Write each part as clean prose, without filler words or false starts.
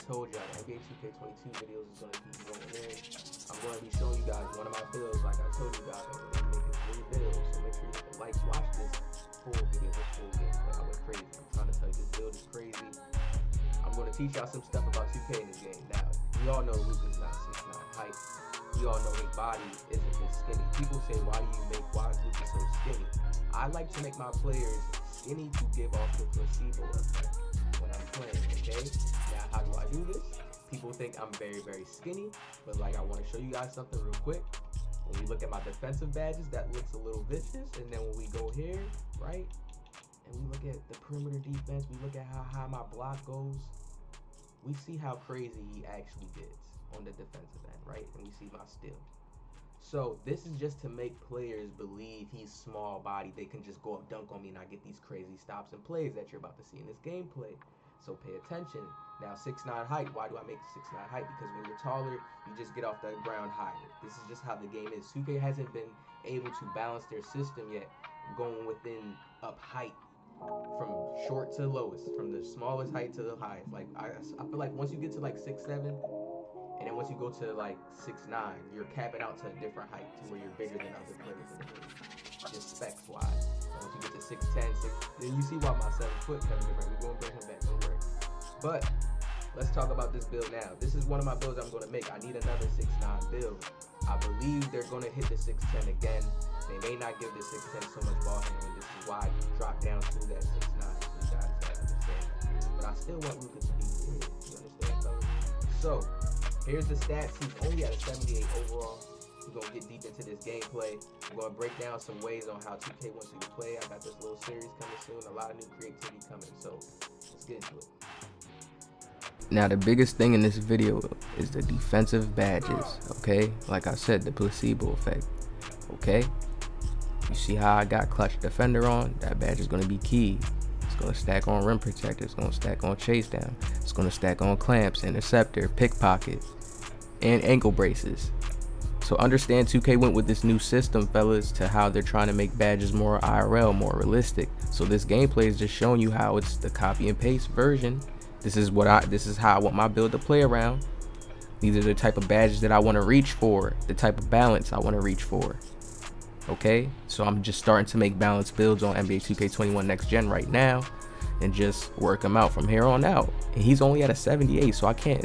told y'all, the NBA 2K22 videos is going to keep going in. I'm going to be showing you guys one of my builds. Like I told you guys, I'm going to be making 3 builds. So make sure you hit the like, watch this full video, this full gameplay. I went crazy. I'm trying to tell you, this build is crazy. I'm going to teach y'all some stuff about 2K in this game. Now, we all know Luka's not 6'9" height. We all know his body isn't this skinny. People say, why is Luka so skinny? I like to make my players skinny to give off the placebo effect when I'm playing, okay? Now, how do I do this? People think I'm very, very skinny, but like I want to show you guys something real quick. When we look at my defensive badges, that looks a little vicious, and then when we go here, right, and we look at the perimeter defense, we look at how high my block goes, we see how crazy he actually gets on the defensive end, right? And we see my steal. So this is just to make players believe he's small body. They can just go up, dunk on me, and I get these crazy stops and plays that you're about to see in this gameplay. So pay attention. Now 6'9" height, why do I make 6'9" height? Because when you're taller, you just get off the ground higher. This is just how the game is. 2K hasn't been able to balance their system yet, going within up height from short to lowest, from the smallest height to the highest. Like I feel like once you get to like 6'7", and then once you go to like 6'9", you're capping out to a different height to where you're bigger than other players in the league, just specs wise. And once you get to 6'10", then you see why my 7 foot comes different. We're gonna bring him back, don't worry. But let's talk about this build now. This is one of my builds I'm gonna make. I need another 6'9" build. I believe they're gonna hit the 6'10" again. They may not give the 6'10" so much ball handling. This is why I dropped down to that 6'9", so you guys gotta understand. But I still want Luka to be big. You understand, fellas? So here's the stats. He's only at a 78 overall. We're gonna get deep into this gameplay. We're gonna break down some ways on how 2K wants you to play. I got this little series coming soon. A lot of new creativity coming. So let's get into it. Now the biggest thing in this video is the defensive badges, okay? Like I said, the placebo effect, okay? You see how I got clutch defender on? That badge is gonna be key. It's gonna stack on rim protector, it's gonna stack on chase down, it's gonna stack on clamps, interceptor, pickpocket, and ankle braces. So understand 2K went with this new system, fellas, to how they're trying to make badges more IRL, more realistic. So this gameplay is just showing you how it's the copy and paste version. This is how I want my build to play around. These are the type of badges that I want to reach for, the type of balance I want to reach for. Okay, so I'm just starting to make balanced builds on NBA 2K21 Next Gen right now, and just work them out from here on out. And he's only at a 78, so I can't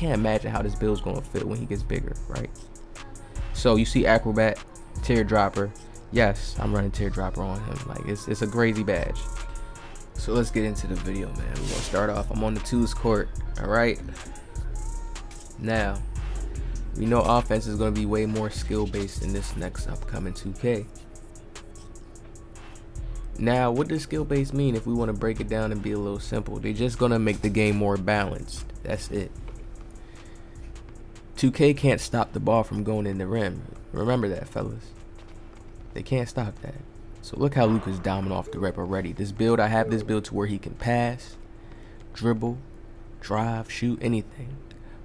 imagine how this build's gonna feel when he gets bigger, right? So you see Acrobat, Teardropper. Yes, I'm running Teardropper on him. Like it's a crazy badge. So let's get into the video, man. We're gonna start off. I'm on the twos court. All right. Now, we know offense is gonna be way more skill based in this next upcoming 2K. Now, what does skill based mean? If we want to break it down and be a little simple, they're just gonna make the game more balanced. That's it. 2K can't stop the ball from going in the rim. Remember that, fellas. They can't stop that. So look how Luka's dominant off the rep already. This build, I have this build to where he can pass, dribble, drive, shoot, anything.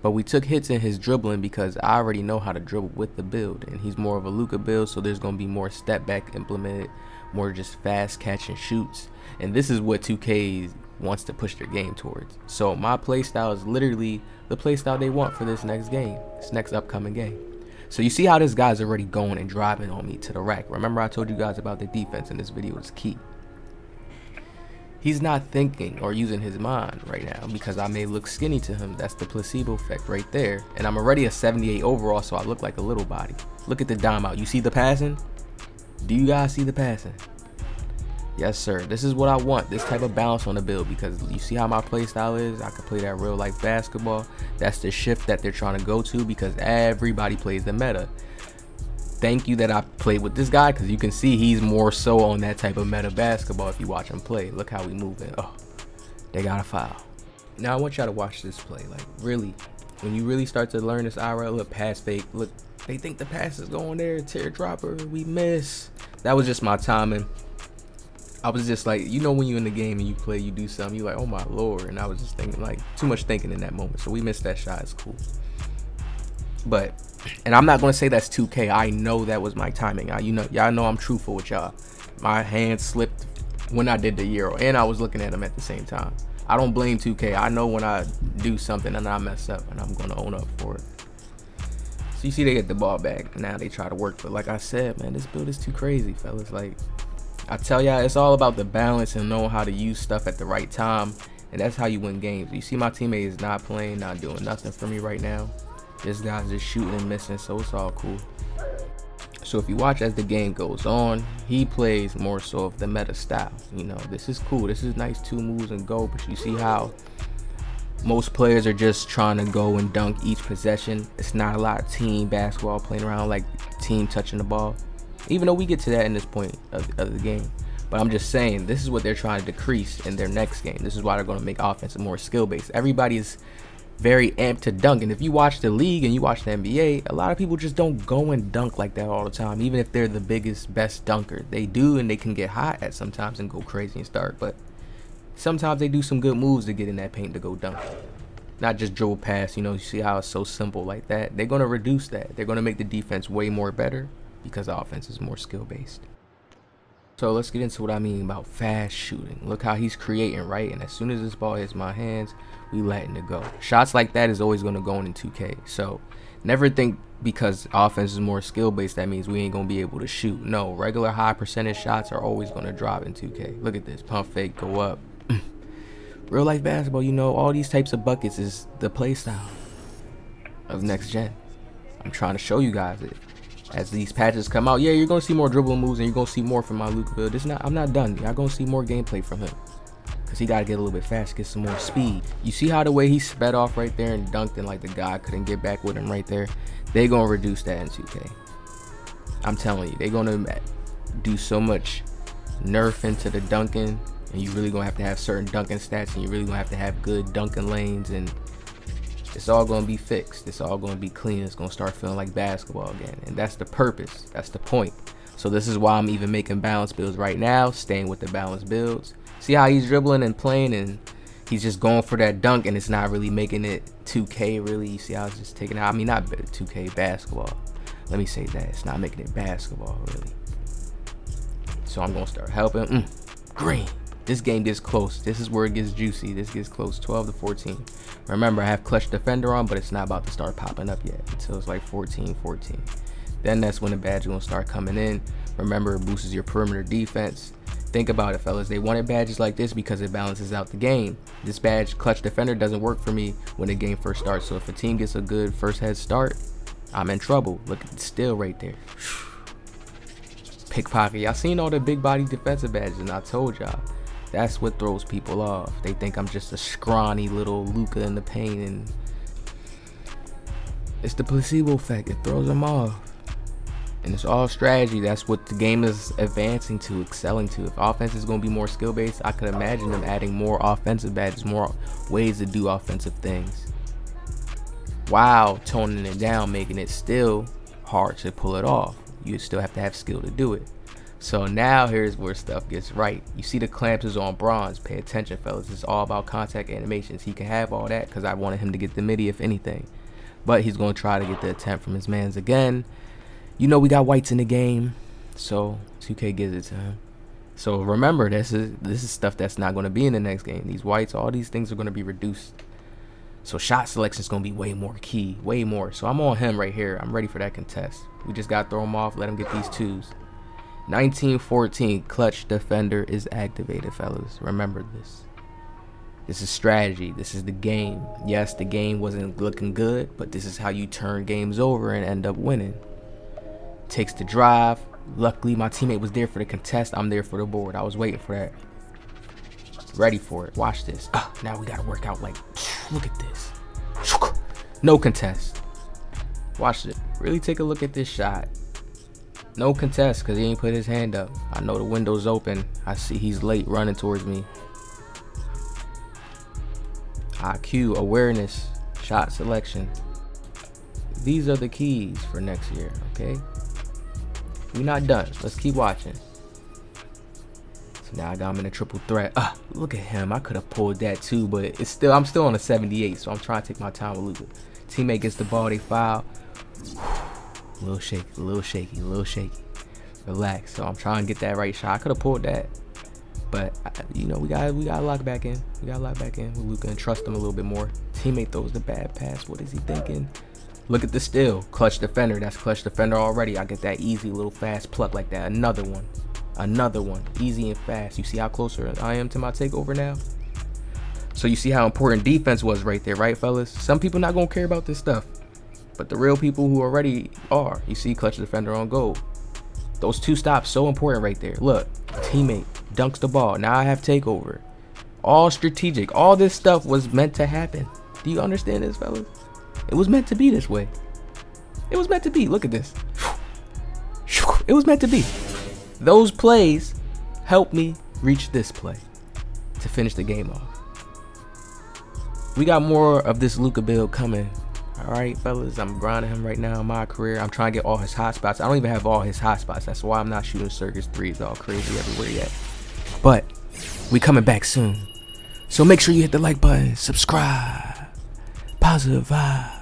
But we took hits in his dribbling because I already know how to dribble with the build. And he's more of a Luka build, so there's going to be more step back implemented, more just fast catch and shoots. And this is what 2K wants to push their game towards. So my play style is literally the play style they want for this next game, this next upcoming game. So you see how this guy's already going and driving on me to the rack. Remember I told you guys about the defense in this video is key. He's not thinking or using his mind right now because I may look skinny to him. That's the placebo effect right there. And I'm already a 78 overall, so I look like a little body. Look at the dime out. You see the passing? Do you guys see the passing? Yes, sir. This is what I want. This type of balance on the build because you see how my play style is. I can play that real life basketball. That's the shift that they're trying to go to because everybody plays the meta. Thank you that I played with this guy because you can see he's more so on that type of meta basketball if you watch him play. Look how we moving. Oh, they got a foul. Now I want y'all to watch this play. Like really, when you really start to learn this IRL, look, pass fake. Look, they think the pass is going there. Teardropper, we miss. That was just my timing. I was just like, you know when you're in the game and you play, you do something, you're like, oh my lord. And I was just thinking like too much thinking in that moment. So we missed that shot. It's cool. But, and I'm not going to say that's 2K. I know that was my timing. Y'all know I'm truthful with y'all. My hand slipped when I did the Euro and I was looking at him at the same time. I don't blame 2K. I know when I do something and I mess up, and I'm gonna own up for it. So you see they get the ball back. Now they try to work, but like I said, man, this build is too crazy, fellas. Like, I tell y'all, it's all about the balance and knowing how to use stuff at the right time, and that's how you win games. You see my teammate is not playing, not doing nothing for me right now. This guy's just shooting and missing, so it's all cool. So if you watch as the game goes on, he plays more so of the meta style. You know, this is cool. This is nice 2 moves and go, but you see how most players are just trying to go and dunk each possession. It's not a lot of team basketball playing around, like team touching the ball, even though we get to that in this point of the game. But I'm just saying, this is what they're trying to decrease in their next game. This is why they're going to make offense more skill-based. Everybody is very amped to dunk, and if you watch the league and you watch the NBA, a lot of people just don't go and dunk like that all the time. Even if they're the biggest, best dunker, they do, and they can get hot at sometimes and go crazy and start, but sometimes they do some good moves to get in that paint to go dunk, not just dribble pass. You know, you see how it's so simple like that. They're going to reduce that. They're going to make the defense way more better because the offense is more skill based. So let's get into what I mean about fast shooting. Look how he's creating, right? And as soon as this ball hits my hands, we letting it go. Shots like that is always going to go in 2K. So never think because offense is more skill based that means we ain't going to be able to shoot. No, regular high percentage shots are always going to drop in 2K. Look at this, pump fake, go up. Real life basketball, you know, all these types of buckets is the play style of next gen. I'm trying to show you guys it. As these patches come out, yeah, you're gonna see more dribbling moves and you're gonna see more from my Luka build. I'm not done. Y'all gonna see more gameplay from him because he gotta get a little bit faster, get some more speed. You see how the way he sped off right there and dunked, and like the guy couldn't get back with him right there. They gonna reduce that in 2K. I'm telling you, they gonna do so much nerf into the dunking, and you really gonna have to have certain dunking stats, and you really gonna have to have good dunking lanes, and it's all going to be fixed. It's all going to be clean. It's going to start feeling like basketball again. And that's the purpose. That's the point. So this is why I'm even making balanced builds right now, staying with the balanced builds. See how he's dribbling and playing, and he's just going for that dunk, and it's not really making it 2K really. You see how it's just taking out, I mean, not 2K basketball. Let me say that. It's not making it basketball really. So I'm going to start helping. Green. This game gets close. This is where it gets juicy. This gets close, 12 to 14. Remember, I have clutch defender on, but it's not about to start popping up yet until it's like 14. Then that's when the badge is going to start coming in. Remember, it boosts your perimeter defense. Think about it, fellas. They wanted badges like this because it balances out the game. This badge, clutch defender, doesn't work for me when the game first starts. So if a team gets a good first head start, I'm in trouble. Look at the steal right there. Pickpocket. Y'all seen all the big body defensive badges, and I told y'all. That's what throws people off. They think I'm just a scrawny little Luka in the paint, and it's the placebo effect. It throws them off. And it's all strategy. That's what the game is advancing to, excelling to. If offense is going to be more skill-based, I could imagine them adding more offensive badges, more ways to do offensive things, while toning it down, making it still hard to pull it off. You still have to have skill to do it. So now here's where stuff gets right. You see the clamps is on bronze. Pay attention, fellas. It's all about contact animations. He can have all that because I wanted him to get the midi if anything. But he's going to try to get the attempt from his mans again. You know we got whites in the game, so 2K gives it to him. So remember, this is stuff that's not going to be in the next game. These whites, all these things are going to be reduced. So shot selection is going to be way more key, way more. So I'm on him right here. I'm ready for that contest. We just got to throw him off, let him get these twos. 1914, clutch defender is activated, fellas. Remember this. This is strategy. This is the game. Yes, the game wasn't looking good, but this is how you turn games over and end up winning. Takes the drive. Luckily, my teammate was there for the contest. I'm there for the board. I was waiting for that. Ready for it. Watch this. Now we gotta work out like, look at this. No contest. Watch it. Really take a look at this shot. No contest because he ain't put his hand up. I know the window's open. I see he's late running towards me. IQ, awareness, shot selection. These are the keys for next year, okay? We're not done. Let's keep watching. So now I got him in a triple threat. Look at him. I could have pulled that too, but it's still, I'm still on a 78, so I'm trying to take my time with Luka. Teammate gets the ball, they foul. A little shaky, a little shaky, a little shaky. Relax. So I'm trying to get that right shot. I could have pulled that. But you know, we got lock back in. We got lock back in with Luka and trust him a little bit more. Teammate throws the bad pass. What is he thinking? Look at the steal. Clutch defender. That's clutch defender already. I get that easy little fast pluck like that. Another one. Another one. Easy and fast. You see how closer I am to my takeover now? So you see how important defense was right there, right, fellas? Some people not gonna care about this stuff, but the real people who already are. You see clutch defender on goal. Those two stops so important right there. Look, teammate dunks the ball. Now I have takeover. All strategic. All this stuff was meant to happen. Do you understand this, fellas? It was meant to be this way. It was meant to be. Look at this. It was meant to be. Those plays helped me reach this play to finish the game off. We got more of this Luka build coming. All right, fellas, I'm grinding him right now in my career. I'm trying to get all his hot spots. I don't even have all his hot spots. That's why I'm not shooting circus threes all crazy everywhere yet. But we coming back soon. So make sure you hit the like button, subscribe, positive vibe.